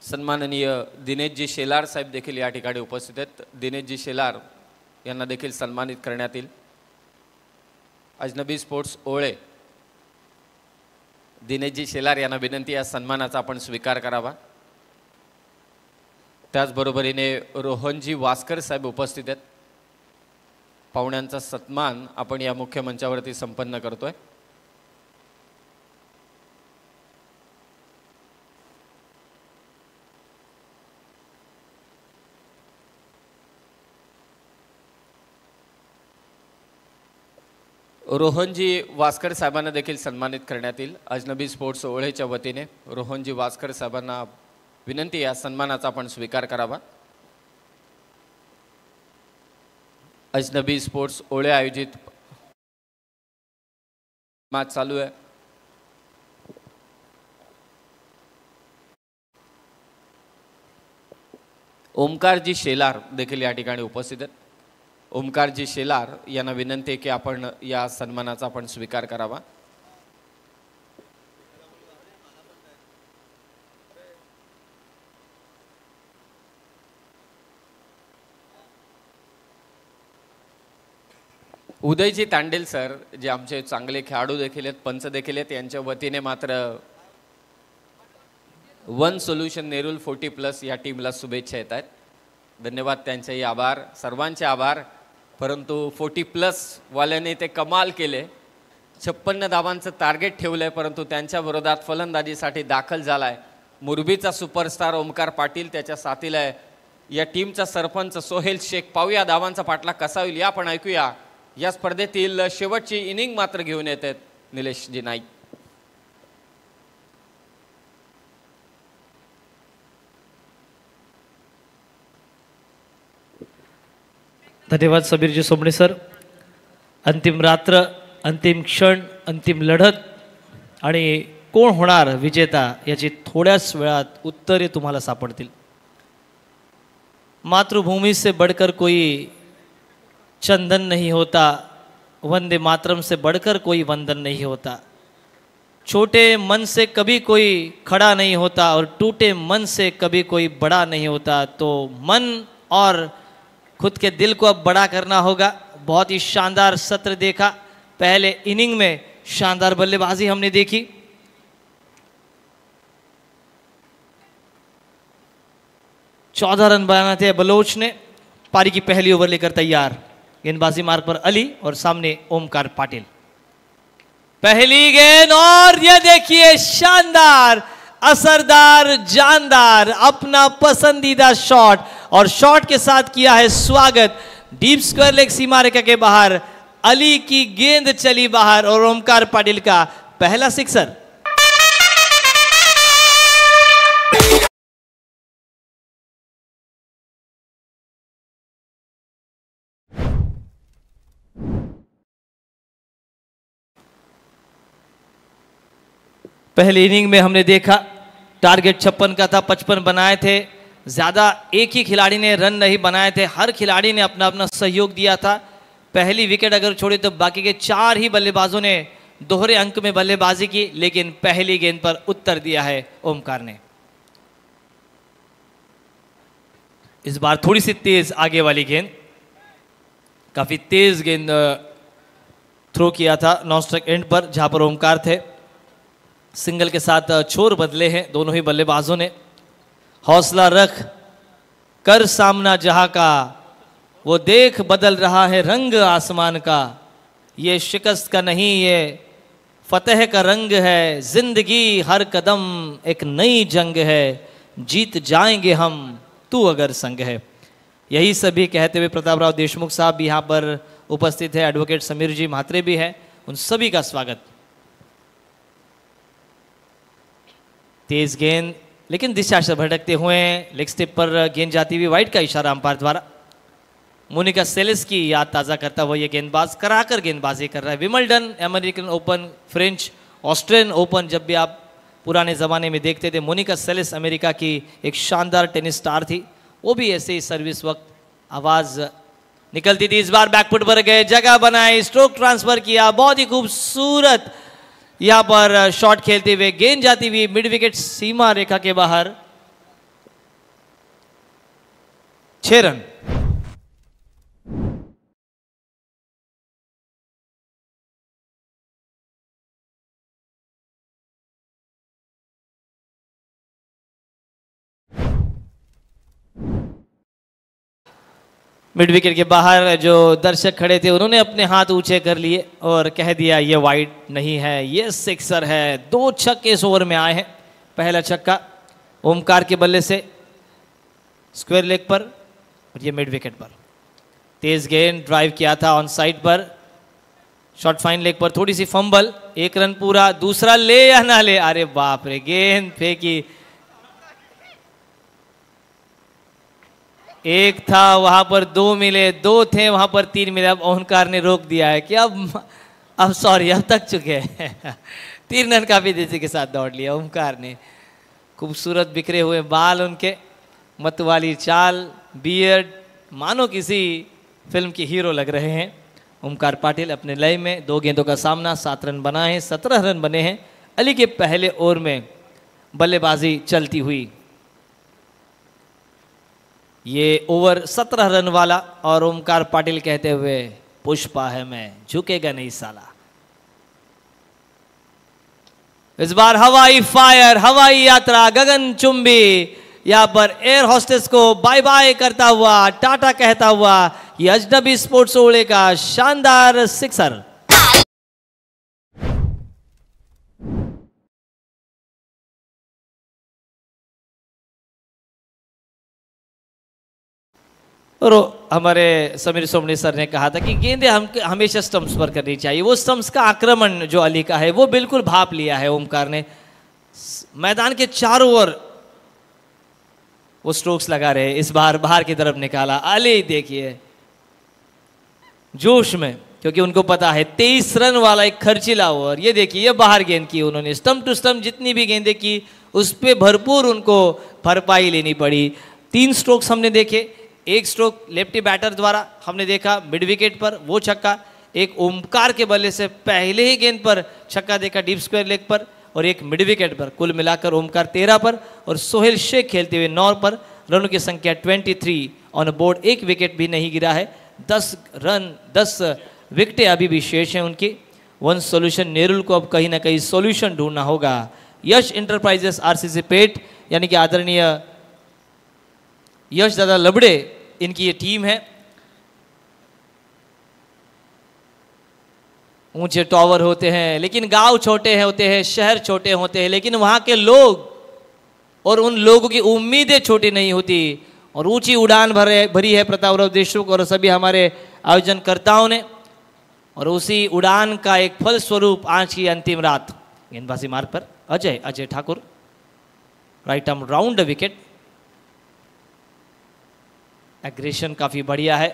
सन्माननीय दिनेशजी शेलार साहेब देखील या ठिकाणी उपस्थित आहेत। दिनेशजी शेलार यांना देखील सन्मानित करण्यात येईल। अजनबी स्पोर्ट्स ओळे दिनेशजी शेलार यांना विनंती, या सन्मानाचा आपण स्वीकार करावा। त्याचबरोबरीने रोहनजी वास्कर साहेब उपस्थित आहेत। पाहुण्यांचा सन्मान आपण या मुख्य मंचावरती संपन्न करतोय। रोहनजी वास्कर साहेबांना देखील सन्मानित करण्यात येईल. अजनबी स्पोर्ट्स ओळेच्या वतीने रोहनजी वास्कर साहेबांना विनंती, या सन्मानाचा आपण स्वीकार करावा. अजनबी स्पोर्ट्स ओळे आयोजित मॅच चालू आहे. ओमकारजी शेलार देखील या ठिकाणी उपस्थित आहेत. ओमकारजी शेलार यांना विनंती आहे की आपण या सन्मानाचा आपण स्वीकार करावा. उदयजी तांडेल सर, जे आमचे चांगले खेळाडू देखील आहेत, पंच देखील आहेत, यांच्या वतीने मात्र वन सोल्युशन नेरूल 40+ या टीमला शुभेच्छा येत आहेत. धन्यवाद, त्यांचेही आभार, सर्वांचे आभार. परंतु 40+ वाल्याने ते कमाल केले. 56 धावांचं टार्गेट ठेवलं आहे, परंतु त्यांच्या विरोधात फलंदाजीसाठी दाखल झाला आहे मुरबीचा सुपरस्टार ओमकार पाटील, त्याच्या साथीला आहे या टीमचा सरपंच सोहेल शेख. पाहूया धावांचा पाठलाग कसा होईल, या आपण ऐकूया. या स्पर्धेतील शेवटची इनिंग मात्र घेऊन येत आहेत निलेशजी नाईक. धन्यवाद समीरजी सोमणे सर. अंतिम रात्र, अंतिम क्षण, अंतिम लढत आणि कोण होणार विजेता याची थोड्याच वेळात उत्तरे तुम्हाला सापडतील. मातृभूमि से बढ़कर कोई चंदन नहीं होता, वंदे मातरम से बढ़कर कोई वंदन नहीं होता. छोटे मन से कभी कोई खड़ा नहीं होता और टूटे मन से कभी कोई बड़ा नहीं होता. तो मन और खुद के दिल को अब बड़ा करना होगा. बहुत ही शानदार सत्र देखा. पहले इनिंग में शानदार बल्लेबाजी हमने देखी. चौदह रन बनाते हैं बलोच ने. पारी की पहली ओवर लेकर तैयार. गेंदबाजी मार्ग पर अली और सामने ओमकार पाटिल. पहली गेंद और ये देखिए शानदार, असरदार, जानदार, अपना पसंदीदा शॉट और शॉट के साथ किया है स्वागत. डीप स्क्वायर लेग सीमा रेखा के बाहर अली की गेंद चली बाहर और ओमकार पाटिल का पहला सिक्सर. पहली इनिंग में हमने देखा टारगेट 56 का था, 55 बनाए थे. ज़्यादा एक ही खिलाड़ी ने रन नहीं बनाए थे, हर खिलाड़ी ने अपना अपना सहयोग दिया था. पहली विकेट अगर छोड़ी तो बाकी के 4 ही बल्लेबाजों ने दोहरे अंक में बल्लेबाजी की, लेकिन पहली गेंद पर उत्तर दिया है ओमकार ने. इस बार थोड़ी सी तेज आगे वाली गेंद, काफी तेज गेंद थ्रो किया था नॉन स्ट्राइक एंड पर, जहां पर ओमकार थे. सिंगल के साथ छोर बदले हैं दोनों ही बल्लेबाजों ने. हौसला रख कर सामना जहां का, वो देख बदल रहा है रंग आसमान का. ये शिकस्त का नहीं, ये फतेह का रंग है. जिंदगी हर कदम एक नई जंग है, जीत जाएंगे हम तू अगर संग है. यही सभी कहते हुए प्रतापराव देशमुख साहब भी यहाँ पर उपस्थित है. एडवोकेट समीर जी म्हात्रे भी हैं. उन सभी का स्वागत. तेज गेंद, लेकिन दिशा से भटकते हुए लेग स्टेप पर गेंद जाती हुई, वाइड का इशारा अंपायर द्वारा. मोनिका सेलेस की याद ताज़ा करता हुआ ये गेंदबाज कराकर गेंदबाजी कर रहा है. Wimbledon, American open, French, Australian open, जब भी आप पुराने ज़माने में देखते थे, मोनिका सेलेस अमेरिका की एक शानदार टेनिस स्टार थी. वो भी ऐसे ही सर्विस वक्त आवाज़ निकलती थी. इस बार बैकफुट पर गए, जगह बनाई, स्ट्रोक ट्रांसफर किया, बहुत ही खूबसूरत यहां पर शॉट खेलते हुए गेंद जाती हुई मिड विकेट सीमा रेखा के बाहर. 6 रन. मिड विकेट के बाहर जो दर्शक खड़े थे उन्होंने अपने हाथ ऊंचे कर लिए और कह दिया ये वाइड नहीं है, ये सिक्सर है. 2 छक्के इस ओवर में आए हैं. पहला छक्का ओमकार के बल्ले से स्क्वायर लेग पर और ये मिड विकेट पर. तेज गेंद ड्राइव किया था ऑन साइड पर. शॉट फाइन लेग पर थोड़ी सी फंबल, 1 रन पूरा, दूसरा ले या ना ले, अरे बाप रे, गेंद फेंकी, एक था वहां पर 2 मिले, 2 थे वहां पर 3 मिले। अब ओमकार ने रोक दिया है कि अब सॉरी, अब तक चुके हैं 3 रन काफी तेजी के साथ दौड़ लिया ओमकार ने। खूबसूरत बिखरे हुए बाल उनके, मत वाली चाल, बियर्ड, मानो किसी फिल्म के हीरो लग रहे हैं ओमकार पाटिल अपने लय में। 2 गेंदों का सामना, 7 रन बनाए हैं, 17 रन बने हैं। अली के पहले ओवर में बल्लेबाजी चलती हुई, ये ओवर 17 रन वाला, और ओमकार पाटिल कहते हुए पुष्पा है मैं, झुकेगा नहीं साला। इस बार हवाई फायर, हवाई यात्रा, गगन चुंबी, यहां पर एयर होस्टेस को बाय बाय करता हुआ, टाटा कहता हुआ, ये अजनबी स्पोर्ट्स ओवले का शानदार सिक्सर। और हमारे समीर सोमनी सर ने कहा था कि गेंदें हम हमेशा स्टंप्स पर करनी चाहिए। वो स्टंप्स का आक्रमण जो अली का है वो बिल्कुल भाप लिया है ओमकार ने। मैदान के चारों ओर वो स्ट्रोक्स लगा रहे, इस बार बाहर की तरफ निकाला। अली देखिए जोश में, क्योंकि उनको पता है 23 रन वाला एक खर्चीला ओवर। ये देखिए, ये बाहर गेंद की उन्होंने, स्टंप टू स्टंप जितनी भी गेंदें की उस पर भरपूर उनको भरपाई लेनी पड़ी। 3 स्ट्रोक्स हमने देखे, एक स्ट्रोक लेफ्टी बैटर द्वारा हमने देखा मिड विकेट पर, वो छक्का, एक ओमकार के बल्ले से पहले ही गेंद पर छक्का देखा डीप स्क्वायर लेग पर, और एक मिड विकेट पर। कुल मिलाकर ओमकार 13 पर और सोहेल शेख खेलते हुए 9 पर। रनों की संख्या 23 ऑन बोर्ड, एक विकेट भी नहीं गिरा है। 10 रन, 10 विकेटें अभी भी शेष हैं उनकी। 1 सोल्यूशन, नेरुल को अब कहीं ना कहीं सोल्यूशन ढूंढना होगा। यश इंटरप्राइजेस आरसीसी पेट, यानी कि आदरणीय यश दादा लबड़े, इनकी ये टीम है। ऊंचे टावर होते हैं लेकिन गांव छोटे होते हैं, शहर छोटे होते हैं, लेकिन वहां के लोग और उन लोगों की उम्मीदें छोटी नहीं होती। और ऊंची उड़ान भरी है प्रतापराव देशमुख और सभी हमारे आयोजनकर्ताओं ने, और उसी उड़ान का एक फल स्वरूप आज की अंतिम रात। गेंदबाजी मार्ग पर Ajay Thakur, right arm round the wicket. Aggression काफ़ी बढ़िया है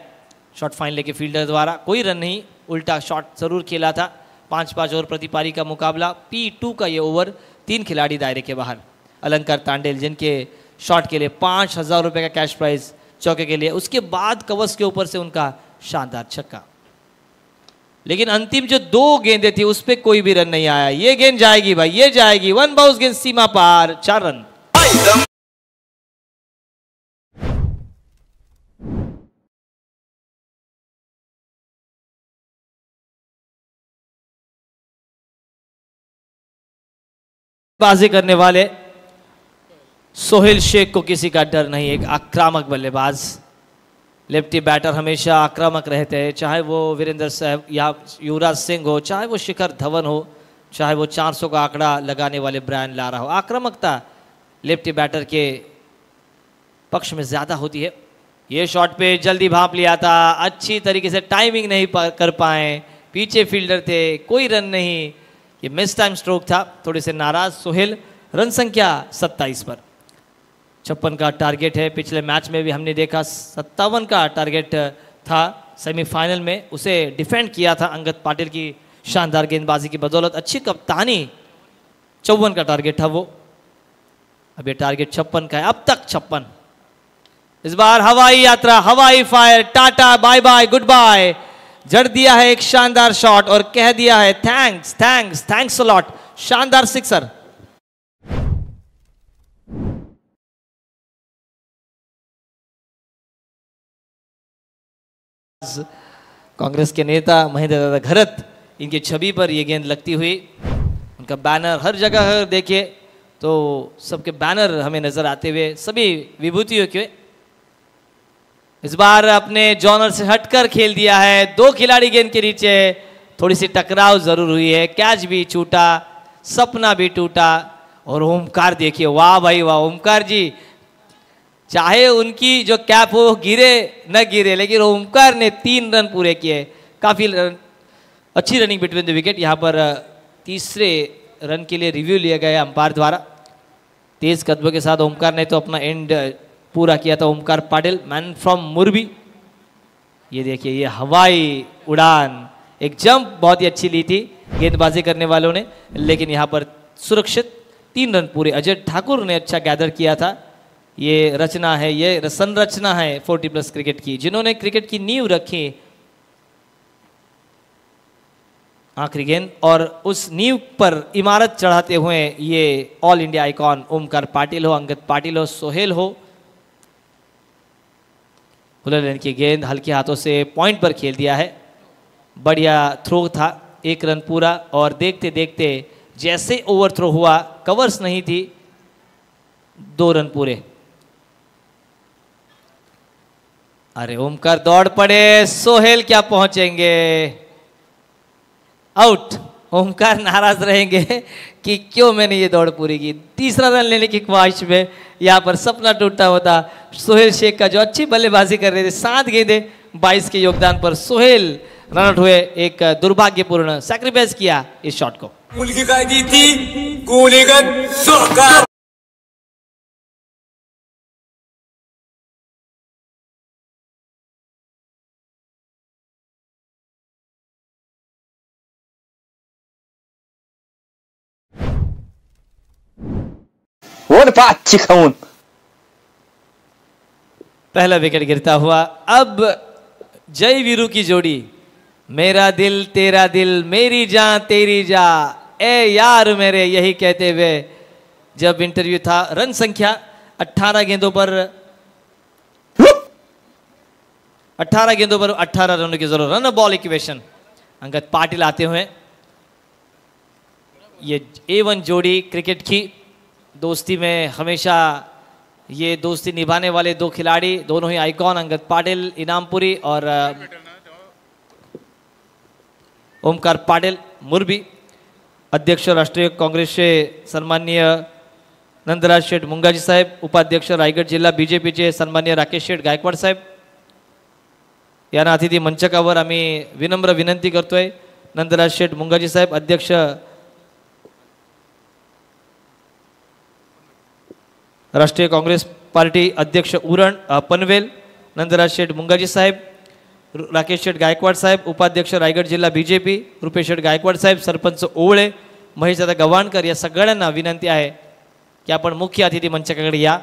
शॉट फाइन लेके फील्डर द्वारा, कोई रन नहीं, उल्टा शॉट जरूर खेला था। 5-5 ओवर प्रति पारी का मुकाबला। P2 का ये ओवर, 3 खिलाड़ी दायरे के बाहर। अलंकार तांडेल, जिनके शॉट के लिए 5,000 रुपये का कैश प्राइज चौके के लिए, उसके बाद कवच के ऊपर से उनका शानदार छक्का। लेकिन अंतिम जो 2 गेंदें थी उस पर कोई भी रन नहीं आया। ये गेंद जाएगी भाई, ये जाएगी, 1 बाउंस गेंद सीमा पार, 4 रन। बाजी करने वाले सोहेल शेख को किसी का डर नहीं, एक आक्रामक बल्लेबाज। लेफ्टी बैटर हमेशा आक्रामक रहते हैं, चाहे वो वीरेंद्र सहवाग या युवराज सिंह हो, चाहे वो शिखर धवन हो, चाहे वो 400 का आंकड़ा लगाने वाले ब्रायन लारा हो। आक्रामकता लेफ्टी बैटर के पक्ष में ज़्यादा होती है। ये शॉट पे जल्दी भाप लिया था, अच्छी तरीके से टाइमिंग नहीं कर पाए, पीछे फील्डर थे, कोई रन नहीं। ये मिस टाइम स्ट्रोक था, थोड़े से नाराज सोहेल। रन संख्या 27 पर, 56 का टारगेट है। पिछले मैच में भी हमने देखा 57 का टारगेट था सेमीफाइनल में, उसे डिफेंड किया था अंगद पाटिल की शानदार गेंदबाजी की बदौलत। अच्छी कप्तानी, 54 का टारगेट था वो, अब ये टारगेट 56 का है, अब तक 56। इस बार हवाई यात्रा, हवाई fire, tata bye bye goodbye, जड़ दिया है एक शानदार शॉट और कह दिया है thanks thanks thanks a lot. शानदार सिक्सर। कांग्रेस के नेता महेंद्र दादा घरत, इनकी छवि पर यह गेंद लगती हुई। उनका बैनर हर जगह देखिए तो सबके बैनर हमें नजर आते हुए, सभी विभूतियों के। इस बार अपने जॉनर से हटकर खेल दिया है, 2 खिलाड़ी गेंद के नीचे, थोड़ी सी टकराव जरूर हुई है, कैच भी छूटा, सपना भी टूटा। और ओमकार देखिए, वाह भाई वाह, ओमकार जी चाहे उनकी जो कैप हो गिरे न गिरे, लेकिन ओमकार ने 3 रन पूरे किए। काफी अच्छी रनिंग बिटवीन द विकेट। यहाँ पर तीसरे रन के लिए रिव्यू लिया गया अंपायर द्वारा। तेज कदमों के साथ ओमकार ने तो अपना एंड पूरा किया था। Omkar Patil, man from Murbi. ये देखिए, ये हवाई उड़ान, एक जंप बहुत ही अच्छी ली थी गेंदबाजी करने वालों ने, लेकिन यहाँ पर सुरक्षित 3 रन पूरे। अजय ठाकुर ने अच्छा गैदर किया था। ये रचना है, ये संरचना है 40+ क्रिकेट की, जिन्होंने क्रिकेट की नींव रखी। आखिरी गेंद और उस नींव पर इमारत चढ़ाते हुए ये all India icon Omkar Patil हो, अंगद पाटिल हो, सोहेल हो। खुले लेन की गेंद हल्के हाथों से पॉइंट पर खेल दिया है। बढ़िया थ्रो था, 1 रन पूरा। और देखते देखते जैसे ओवर थ्रो हुआ, कवर्स नहीं थी, 2 रन पूरे। अरे ओमकार दौड़ पड़े, सोहेल क्या पहुंचेंगे, आउट। ओमकार नाराज रहेंगे कि क्यों मैंने ये दौड़ पूरी की। तीसरा रन लेने की ख्वाहिश में यहाँ पर सपना टूटता होता सोहेल शेख का, जो अच्छी बल्लेबाजी कर रहे थे। 7 गेंदें 22 के योगदान पर सोहेल रन आउट हुए। एक दुर्भाग्यपूर्ण सैक्रिफाइस किया इस शॉट को। मुलगी काय दी थी, गोलेगत सहकार। खाऊन पहला विकेट गिरता हुआ। अब जय वीरू की जोड़ी, मेरा दिल तेरा दिल, मेरी जान तेरी जा, ए यार मेरे, यही कहते हुए जब इंटरव्यू था। रन संख्या 18 गेंदों पर 18 रनों की जरूरत। Run ball equation. Angad Patil आते हुए। ये A1 जोड़ी क्रिकेट की दोस्ती में हमेशा ये दोस्ती निभाने वाले 2 खिलाड़ी, दोनों ही आइकॉन, अंगद पाटिल इनामपुरी और ओमकार पाटिल मुरबी। अध्यक्ष राष्ट्रीय काँग्रेस से सन्माननीय नंदराज शेठ मुंगाजी साहेब, उपाध्यक्ष रायगड जिल्हा बीजेपीचे सन्माननीय राकेश शेठ गायकवाड साहेब यांना अतिथी मंचकावर आम्ही विनम्र विनंती करतोय। नंदराज शेठ मुंगाजी साहेब, अध्यक्ष राष्ट्रीय काँग्रेस पार्टी, अध्यक्ष उरण पनवेल, नंदराज शेठ मुंगाजी साहेब, राकेश शेठ गायकवाड साहेब, उपाध्यक्ष रायगड जिल्हा बीजेपी रुपेश शेठ गायकवाड साहेब, सरपंच ओवळे, महेशदादा गव्हाणकर, या सगळ्यांना विनंती आहे की आपण मुख्य अतिथी मंचाकडे या।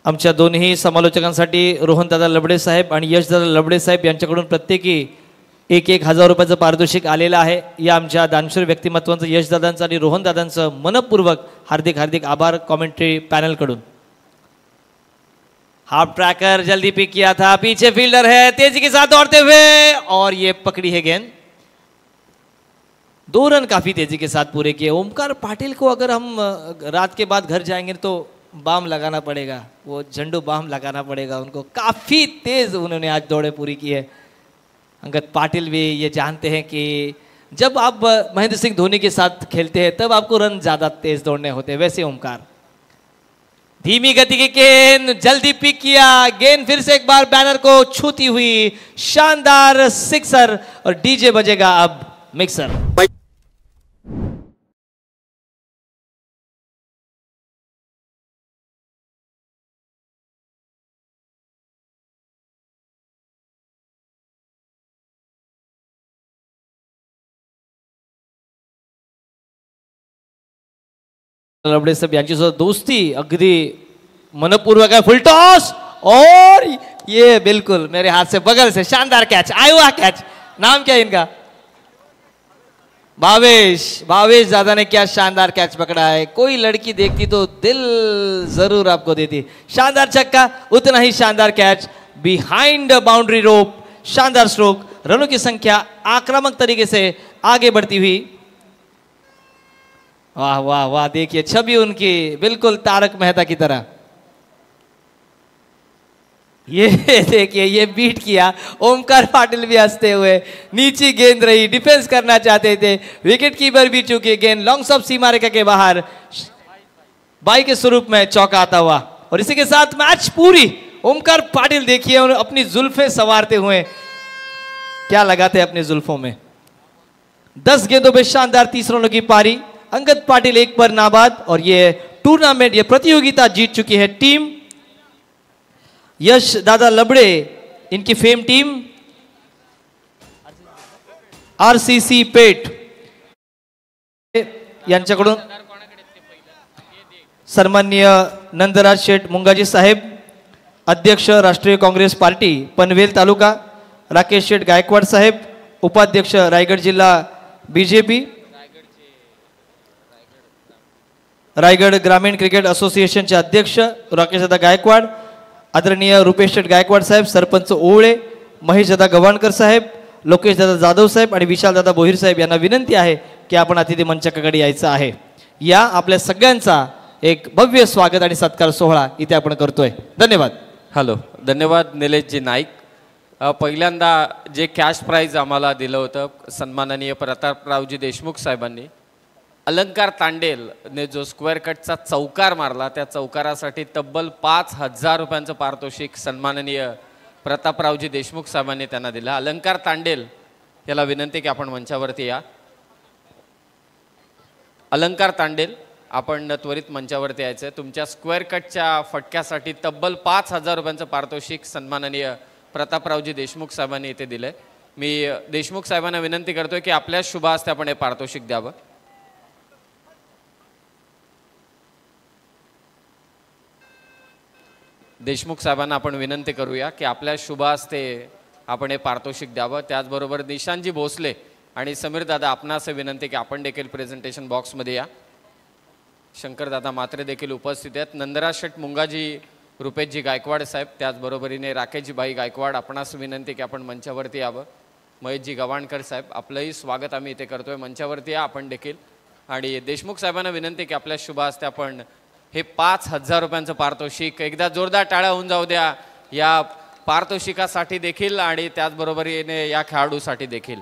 आमच्या दोन्ही समालोचकांसाठी रोहनदादा लबडे साहेब आणि यशदादा लबडे साहेब यांच्याकडून प्रत्येकी 1,000 रुपयाचं पारितोषिक आलेलं आहे। या आमच्या दानशूर व्यक्तिमत्वांचं, यशदादांचं आणि रोहनदादांचं मनपूर्वक हार्दिक हार्दिक आभार कमेंट्री पैनल कडून। हाफ ट्रैकर जल्दी पिक किया था, पीछे फील्डर है, तेजी के साथ दौड़ते हुए और ये पकड़ी है गेंद। 2 रन काफी तेजी के साथ पूरे किए। ओमकार पाटिल को अगर हम रात के बाद घर जाएंगे तो बाम लगाना पड़ेगा, वो झंडू बाम लगाना पड़ेगा उनको। काफी तेज उन्होंने आज दौड़े पूरी की है। अंगद पाटिल भी ये जानते हैं कि जब आप महेंद्र सिंह धोनी के साथ खेलते हैं तब आपको रन ज्यादा तेज दौड़ने होते हैं, वैसे ओमकार। धीमी गति की गेंद जल्दी पिक किया, गेंद फिर से एक बार बैनर को छूती हुई, शानदार सिक्सर और डीजे बजेगा अब मिक्सर। लबडे साहेब यांच्यासोबत दोस्ती अगदी मनपूर्वक है। फुल टॉस और ये बिल्कुल मेरे हाथ से बगल से शानदार कैच आया हुआ कैच। नाम क्या है इनका? भावेश। भावेश दादा ने क्या शानदार कैच पकड़ा है। कोई लड़की देखती तो दिल जरूर आपको देती। शानदार छक्का, उतना ही शानदार कैच बिहाइंड बाउंड्री रोप। शानदार स्ट्रोक, रनों की संख्या आक्रामक तरीके से आगे बढ़ती हुई। वाह वाह वाह, देखिए छवि उनकी बिल्कुल तारक मेहता की तरह। ये देखिए, ये बीट किया। ओमकार पाटिल भी हंसते हुए। नीचे गेंद रही, डिफेंस करना चाहते थे, विकेट कीपर भी चूके, गेंद लॉन्ग ऑफ सीमा रेखा के बाहर। बाई के स्वरूप में चौका आता हुआ। और इसी के साथ मैच पूरी। ओमकार पाटिल देखिए और अपनी जुल्फे संवारते हुए क्या लगाते हैं अपनी जुल्फों में। 10 गेंदों में शानदार 30 रनों की पारी। अंगद पाटिल 1 पर नाबाद और ये टूर्नामेंट ये प्रतियोगिता जीत चुकी है टीम यश दादा लबड़े, इनकी फेम टीम आरसीसी पेट यांच्याकडून सन्माननीय नंदराज शेठ मुंगाजी साहेब, अध्यक्ष राष्ट्रीय काँग्रेस पार्टी पनवेल तालुका, राकेश शेठ गायकवाड साहेब, उपाध्यक्ष रायगड जिल्हा बीजेपी, रायगड ग्रामीण क्रिकेट असोसिएशनचे अध्यक्ष राकेशदादा गायकवाड, आदरणीय रुपेश शेठ गायकवाड साहेब, सरपंच ओवळे, महेशदादा गव्हाणकर साहेब, लोकेशदादा जाधव साहेब आणि विशालदादा बोहीर साहेब यांना विनंती आहे की आपण अतिथी मंचाकडे यायचं आहे। या आपल्या सगळ्यांचा एक भव्य स्वागत आणि सत्कार सोहळा इथे आपण करतोय। धन्यवाद। हॅलो, धन्यवाद निलेशजी नाईक। पहिल्यांदा जे कॅश प्राइज आम्हाला दिलं होतं सन्माननीय प्रतापरावजी देशमुख साहेबांनी, अलंकार तांडेल ने जो स्क्वेअर कटचा चौकार मारला त्या चौकारासाठी तब्बल 5,000 रुपयांचं पारितोषिक सन्माननीय प्रतापरावजी देशमुख साहेबांनी त्यांना दिला। अलंकार तांडेल याला विनंती की आपण मंचावरती या। अलंकार तांडेल, आपण त्वरित मंचावरती यायचं आहे। तुमच्या स्क्वेअर कटच्या फटक्यासाठी तब्बल 5,000 रुपयांचं पारितोषिक सन्माननीय प्रतापरावजी देशमुख साहेबांनी इथे दिलंय। मी देशमुख साहेबांना विनंती करतोय की आपल्या शुभ हस्ते आपण हे पारितोषिक द्यावं। देशमुख साहेबांना आपण विनंती करूया की आपल्या शुभ हस्ते आपण हे पारितोषिक द्यावं। त्याचबरोबर निशांतजी भोसले आणि समीर दादा, आपणास विनंती की आपण देखील प्रेझेंटेशन बॉक्समध्ये या। शंकरदादा मात्रे देखील उपस्थित आहेत। नंदराज शेठ मुंगाजी, रुपेशजी गायकवाड साहेब, त्याचबरोबरीने राकेशजी भाई गायकवाड, आपणास विनंती की आपण मंचावरती यावं। महेशजी गव्हाणकर साहेब, आपलंही स्वागत आम्ही इथे करतोय, मंचावरती या आपण देखील। आणि देशमुख साहेबांना विनंती की आपल्या शुभ हस्ते आपण हे 5,000 रुपयांचं पारितोषिक एकदा जोरदार टाळ्या होऊन जाऊ द्या या पारितोषिकासाठी देखील आणि त्याचबरोबरीने या खेळाडूसाठी देखील।